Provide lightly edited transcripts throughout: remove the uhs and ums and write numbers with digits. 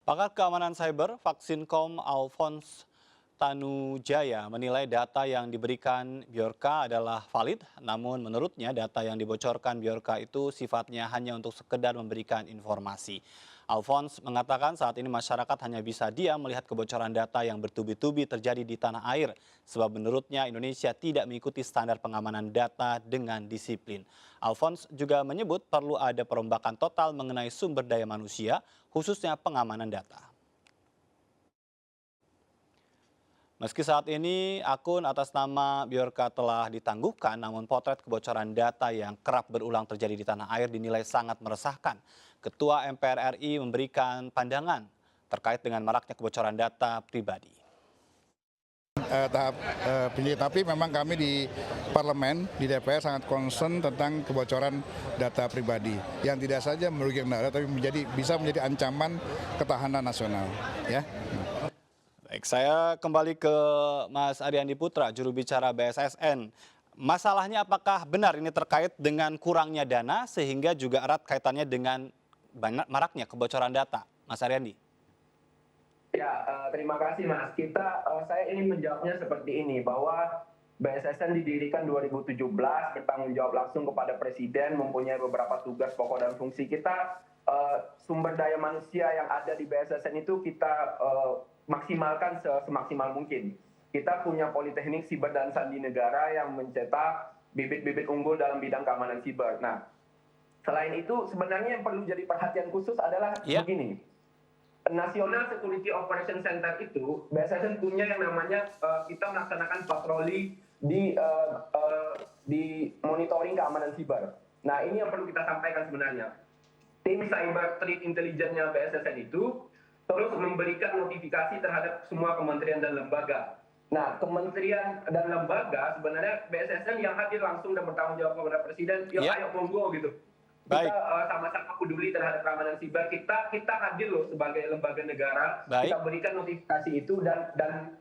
Pakar keamanan cyber Vaksinkom Alphonse Tanujaya menilai data yang diberikan Bjorka adalah valid, namun menurutnya data yang dibocorkan Bjorka itu sifatnya hanya untuk sekedar memberikan informasi. Alphonse mengatakan saat ini masyarakat hanya bisa diam melihat kebocoran data yang bertubi-tubi terjadi di tanah air, sebab menurutnya Indonesia tidak mengikuti standar pengamanan data dengan disiplin. Alphonse juga menyebut perlu ada perombakan total mengenai sumber daya manusia, khususnya pengamanan data. Meski saat ini akun atas nama Bjorka telah ditangguhkan, namun potret kebocoran data yang kerap berulang terjadi di tanah air dinilai sangat meresahkan. Ketua MPR RI memberikan pandangan terkait dengan maraknya kebocoran data pribadi. Tapi memang kami di parlemen, di DPR sangat concern tentang kebocoran data pribadi yang tidak saja merugikan negara, tapi bisa menjadi ancaman ketahanan nasional. Ya. Baik, saya kembali ke Mas Ariandi Putra, juru bicara BSSN. Masalahnya apakah benar ini terkait dengan kurangnya dana sehingga juga erat kaitannya dengan maraknya kebocoran data, Mas Ariandi? Ya, terima kasih Mas. Saya ingin menjawabnya seperti ini, bahwa BSSN didirikan 2017, bertanggung jawab langsung kepada Presiden, mempunyai beberapa tugas pokok dan fungsi. Sumber daya manusia yang ada di BSSN itu kita maksimalkan semaksimal mungkin. Kita punya Politeknik Siber dan Sandi Negara yang mencetak bibit-bibit unggul dalam bidang keamanan siber. Nah, selain itu sebenarnya yang perlu jadi perhatian khusus adalah begini. National Security Operation Center itu, BSSN punya yang namanya kita melaksanakan patroli di monitoring keamanan siber. Nah, ini yang perlu kita sampaikan sebenarnya. Tim Cyber Threat Intelligence-nya BSSN itu terus memberikan notifikasi terhadap semua kementerian dan lembaga. Nah, kementerian dan lembaga sebenarnya BSSN yang hadir langsung dan bertanggung jawab kepada Presiden, ayo monggo gitu. Baik. Kita sama-sama peduli terhadap keamanan siber. Kita hadir loh sebagai lembaga negara. Baik. Kita berikan notifikasi itu dan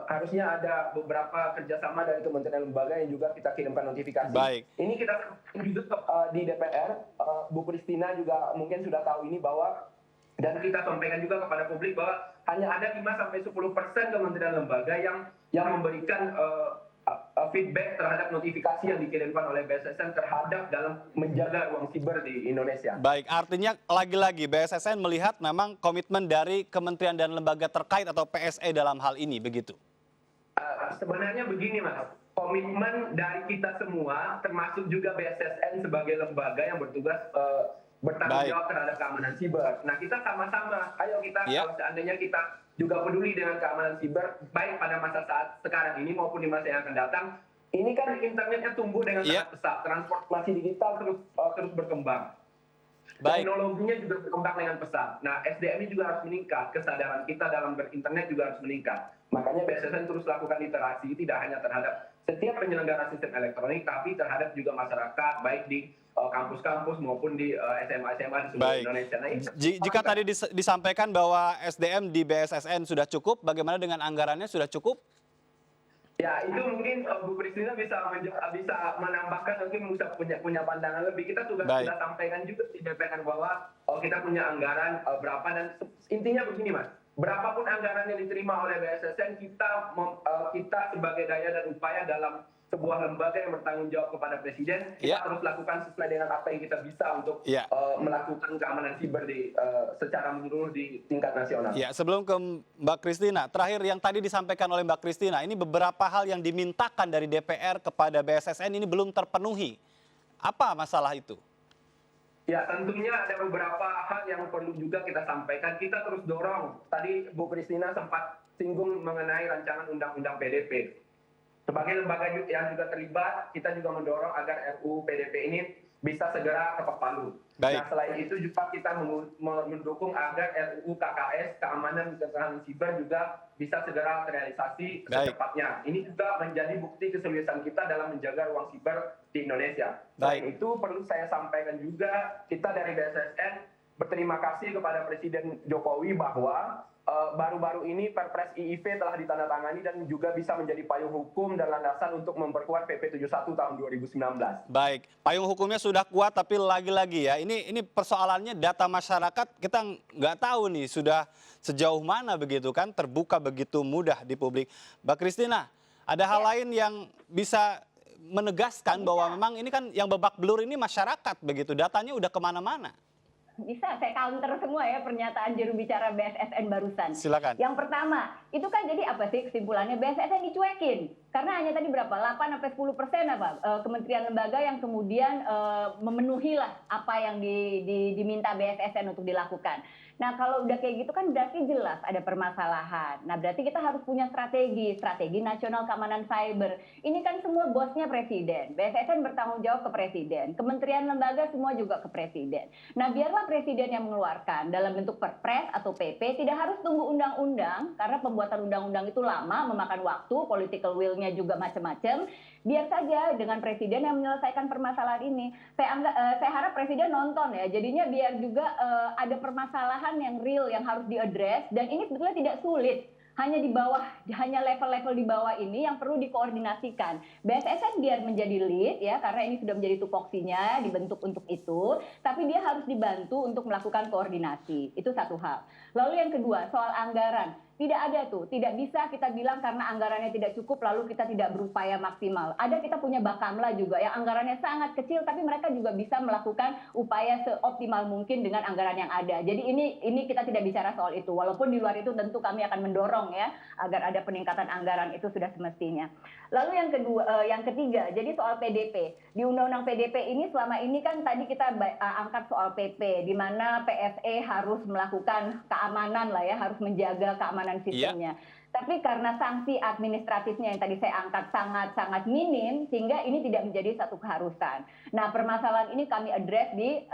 harusnya ada beberapa kerjasama dari kementerian lembaga yang juga kita kirimkan notifikasi. Baik. Ini kita juga di DPR, Bu Christina juga mungkin sudah tahu ini, bahwa dan kita sampaikan juga kepada publik bahwa hanya ada 5-10% kementerian lembaga yang memberikan feedback terhadap notifikasi yang dikirimkan oleh BSSN terhadap dalam menjaga ruang siber di Indonesia. Baik, artinya lagi-lagi BSSN melihat memang komitmen dari kementerian dan lembaga terkait atau PSE dalam hal ini, begitu? Sebenarnya begini Mas, komitmen dari kita semua, termasuk juga BSSN sebagai lembaga yang bertugas bertanggung jawab terhadap keamanan siber. Nah, kita sama-sama, ayo kita kalau seandainya kita juga peduli dengan keamanan siber, baik pada masa saat sekarang ini maupun di masa yang akan datang. Ini kan internetnya tumbuh dengan sangat pesat, transformasi digital terus berkembang. Baik. Teknologinya juga berkembang dengan pesat. Nah, SDM-nya juga harus meningkat, kesadaran kita dalam berinternet juga harus meningkat. Makanya BSSN terus lakukan literasi, tidak hanya terhadap setiap penyelenggara sistem elektronik, tapi terhadap juga masyarakat, baik di kampus-kampus maupun di SMA-SMA di seluruh Indonesia. Nah, jika tadi disampaikan bahwa SDM di BSSN sudah cukup, bagaimana dengan anggarannya, sudah cukup? Ya, itu mungkin Bu Christina bisa menambahkan, mungkin bisa punya pandangan lebih. Kita sudah sampaikan juga di DPR bahwa kita punya anggaran berapa, dan intinya begini Mas, berapapun anggaran yang diterima oleh BSSN, kita sebagai daya dan upaya dalam sebuah lembaga yang bertanggung jawab kepada Presiden, kita harus lakukan sesuai dengan apa yang kita bisa untuk melakukan keamanan siber secara menyeluruh di tingkat nasional. Ya, sebelum ke Mbak Christina, terakhir yang tadi disampaikan oleh Mbak Christina, ini beberapa hal yang dimintakan dari DPR kepada BSSN ini belum terpenuhi. Apa masalah itu? Ya, tentunya ada beberapa hal yang perlu juga kita sampaikan. Kita terus dorong. Tadi Bu Christina sempat singgung mengenai rancangan undang-undang PDP. Sebagai lembaga yang juga terlibat, kita juga mendorong agar RUU PDP ini bisa segera ketok palu. Nah, selain itu juga kita mendukung agar RUU KKS, keamanan dan ketahanan siber, juga bisa segera terrealisasi secepatnya. Ini juga menjadi bukti keseriusan kita dalam menjaga ruang siber di Indonesia. Selain itu perlu saya sampaikan juga, kita dari BSSN berterima kasih kepada Presiden Jokowi bahwa baru-baru ini Perpres IIV telah ditandatangani dan juga bisa menjadi payung hukum dan landasan untuk memperkuat PP 71 tahun 2019. Baik, payung hukumnya sudah kuat, tapi lagi-lagi ya, ini persoalannya data masyarakat kita nggak tahu nih sudah sejauh mana begitu kan, terbuka begitu mudah di publik. Mbak Christina, ada hal lain yang bisa menegaskan bahwa memang ini kan yang babak belur ini masyarakat begitu, datanya udah kemana-mana. Bisa saya counter semua ya pernyataan juru bicara BSSN barusan. Silakan. Yang pertama, itu kan jadi apa sih kesimpulannya? BSSN dicuekin. Karena hanya tadi berapa? 8-10% kementerian lembaga yang kemudian memenuhi lah apa yang diminta BSSN untuk dilakukan. Nah, kalau udah kayak gitu kan berarti jelas ada permasalahan. Nah, berarti kita harus punya strategi nasional keamanan cyber. Ini kan semua bosnya presiden. BSSN bertanggung jawab ke presiden. Kementerian lembaga semua juga ke presiden. Nah, biarlah presiden yang mengeluarkan dalam bentuk perpres atau PP, tidak harus tunggu undang-undang, karena pembuatan undang-undang itu lama, memakan waktu, political will-nya juga macam-macam. Biar saja dengan presiden yang menyelesaikan permasalahan ini. Saya harap presiden nonton ya, jadinya biar juga ada permasalahan yang real yang harus diadres, dan ini sebetulnya tidak sulit. Hanya level-level di bawah ini yang perlu dikoordinasikan. BSSN biar menjadi lead ya, karena ini sudah menjadi tupoksinya, dibentuk untuk itu, tapi dia harus dibantu untuk melakukan koordinasi. Itu satu hal. Lalu yang kedua, soal anggaran. Tidak ada tuh, tidak bisa kita bilang karena anggarannya tidak cukup lalu kita tidak berupaya maksimal. Ada, kita punya Bakamla juga yang anggarannya sangat kecil, tapi mereka juga bisa melakukan upaya seoptimal mungkin dengan anggaran yang ada. Jadi ini kita tidak bicara soal itu. Walaupun di luar itu tentu kami akan mendorong ya agar ada peningkatan anggaran, itu sudah semestinya. Lalu yang ketiga, jadi soal PDP. Di Undang-Undang PDP ini selama ini kan tadi kita angkat soal PP, di mana PSE harus melakukan keamanan lah ya, harus menjaga keamanan sistemnya. Tapi karena sanksi administratifnya yang tadi saya angkat sangat-sangat minim, sehingga ini tidak menjadi satu keharusan. Nah, permasalahan ini kami address di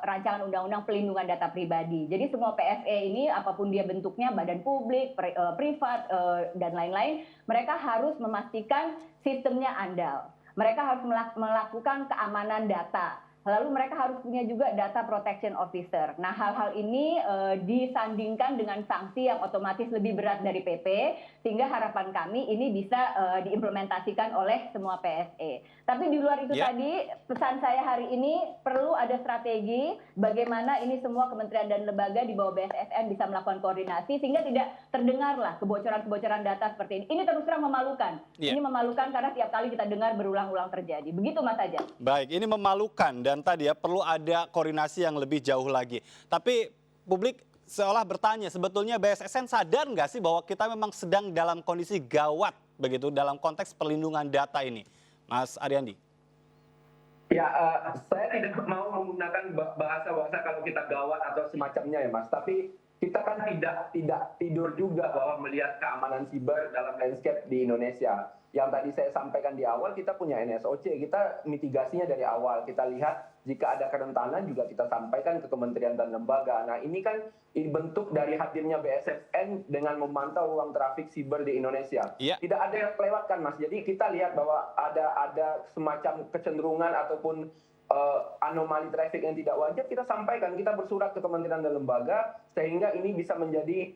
rancangan undang-undang pelindungan data pribadi. Jadi semua PSE ini, apapun dia bentuknya, badan publik, privat, dan lain-lain, mereka harus memastikan sistemnya andal. Mereka harus melakukan keamanan data. Lalu mereka harus punya juga data protection officer. Nah, hal-hal ini disandingkan dengan sanksi yang otomatis lebih berat dari PP, sehingga harapan kami ini bisa diimplementasikan oleh semua PSE. Tapi di luar itu tadi, pesan saya hari ini perlu ada strategi bagaimana ini semua kementerian dan lembaga di bawah BSSN bisa melakukan koordinasi, sehingga tidak terdengarlah kebocoran-kebocoran data seperti ini. Ini terus terang memalukan. Ini memalukan karena tiap kali kita dengar berulang-ulang terjadi. Begitu Mas Ajat. Baik, ini memalukan dan tadi ya perlu ada koordinasi yang lebih jauh lagi. Tapi publik seolah bertanya, sebetulnya BSSN sadar nggak sih bahwa kita memang sedang dalam kondisi gawat begitu dalam konteks perlindungan data ini, Mas Ariandi? Ya, saya tidak mau menggunakan bahasa-bahasa kalau kita gawat atau semacamnya ya Mas. Tapi kita kan tidak tidur juga bahwa melihat keamanan siber dalam landscape di Indonesia. Yang tadi saya sampaikan di awal, kita punya NSOC, kita mitigasinya dari awal. Kita lihat jika ada kerentanan juga kita sampaikan ke kementerian dan lembaga. Nah, ini kan bentuk dari hadirnya BSSN dengan memantau ruang trafik siber di Indonesia. Tidak ada yang kelewatkan Mas. Jadi kita lihat bahwa ada semacam kecenderungan ataupun anomali traffic yang tidak wajar, kita sampaikan, kita bersurat ke kementerian dan lembaga sehingga ini bisa menjadi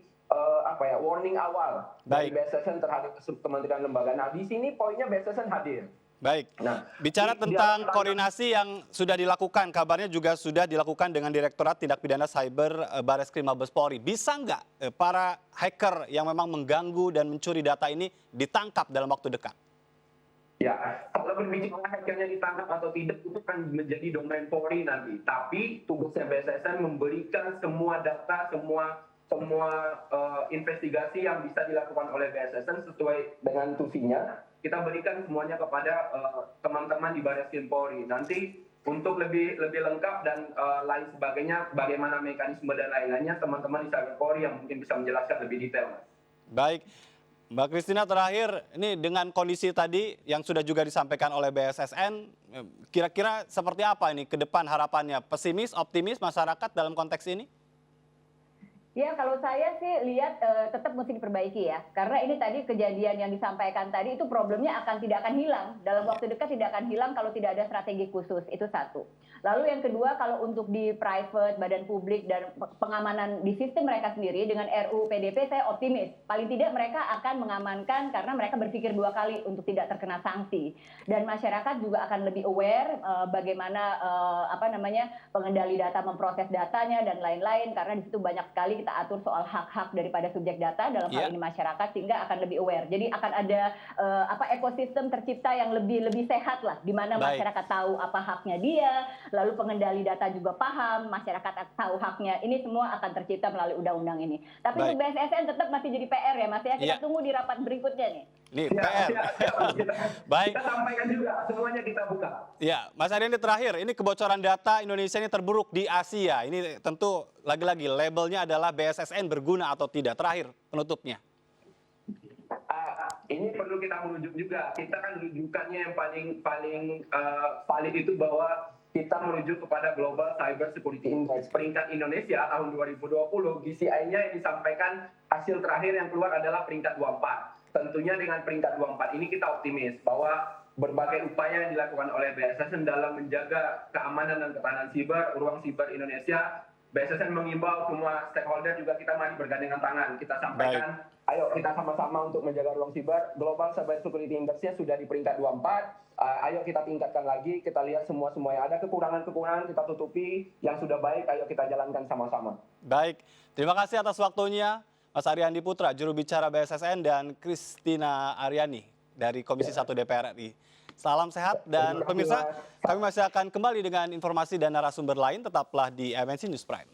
warning awal dari BSSN terhadap kementerian lembaga. Nah, di sini poinnya BSSN hadir. Baik. Nah, bicara tentang koordinasi yang sudah dilakukan, kabarnya juga sudah dilakukan dengan Direktorat Tindak Pidana Cyber Bareskrim Mabes Polri. Bisa nggak para hacker yang memang mengganggu dan mencuri data ini ditangkap dalam waktu dekat? Ya, kalau berbicara hackernya ditangkap atau tidak itu kan menjadi domain Polri nanti. Tapi tugasnya BSSN memberikan semua data, semua investigasi yang bisa dilakukan oleh BSSN sesuai dengan tusinya. Kita berikan semuanya kepada teman-teman di Bareskrim Polri. Nanti untuk lebih lengkap dan lain sebagainya, bagaimana mekanisme dan lain-lainnya, teman-teman di Cyber Polri yang mungkin bisa menjelaskan lebih detail. Baik. Mbak Christina, terakhir, ini dengan kondisi tadi yang sudah juga disampaikan oleh BSSN, kira-kira seperti apa ini ke depan harapannya? Pesimis, optimis masyarakat dalam konteks ini? Ya, kalau saya sih lihat tetap mesti diperbaiki ya. Karena ini tadi kejadian yang disampaikan tadi itu problemnya tidak akan hilang. Dalam waktu dekat tidak akan hilang kalau tidak ada strategi khusus. Itu satu. Lalu yang kedua, kalau untuk di private, badan publik dan pengamanan di sistem mereka sendiri dengan RUU PDP saya optimis. Paling tidak mereka akan mengamankan karena mereka berpikir dua kali untuk tidak terkena sanksi. Dan masyarakat juga akan lebih aware bagaimana pengendali data memproses datanya dan lain-lain karena di situ banyak sekali kita atur soal hak-hak daripada subjek data dalam hal ini masyarakat sehingga akan lebih aware. Jadi akan ada ekosistem tercipta yang lebih sehat lah di mana masyarakat tahu apa haknya dia, lalu pengendali data juga paham, masyarakat tahu haknya. Ini semua akan tercipta melalui undang-undang ini. Tapi untuk BSSN tetap masih jadi PR ya Mas ya. Kita tunggu di rapat berikutnya nih. Ini PR. Baik. Kita sampaikan juga, semuanya kita buka. Ya, Mas Ariandi terakhir, ini kebocoran data Indonesia ini terburuk di Asia. Ini tentu lagi-lagi labelnya adalah BSSN berguna atau tidak. Terakhir penutupnya. Ini perlu kita merujuk juga. Kita kan rujukannya yang paling valid itu bahwa kita merujuk kepada Global Cyber Security Index. Peringkat Indonesia tahun 2020, GCI-nya yang disampaikan hasil terakhir yang keluar adalah peringkat 24. Tentunya dengan peringkat 24 ini kita optimis bahwa berbagai upaya yang dilakukan oleh BSSN dalam menjaga keamanan dan ketahanan siber, ruang siber Indonesia, BSSN mengimbau semua stakeholder juga kita mari bergandengan tangan. Kita sampaikan, ayo kita sama-sama untuk menjaga ruang siber. Global Cyber Security Index-nya sudah di peringkat 24. Ayo kita tingkatkan lagi, kita lihat semua yang ada kekurangan-kekurangan kita tutupi, yang sudah baik ayo kita jalankan sama-sama. Baik, terima kasih atas waktunya Mas Ariandi Putra, juru bicara BSSN, dan Christina Aryani dari Komisi 1 DPR RI. Salam sehat dan pemirsa, kami masih akan kembali dengan informasi dan narasumber lain, tetaplah di MNC News Prime.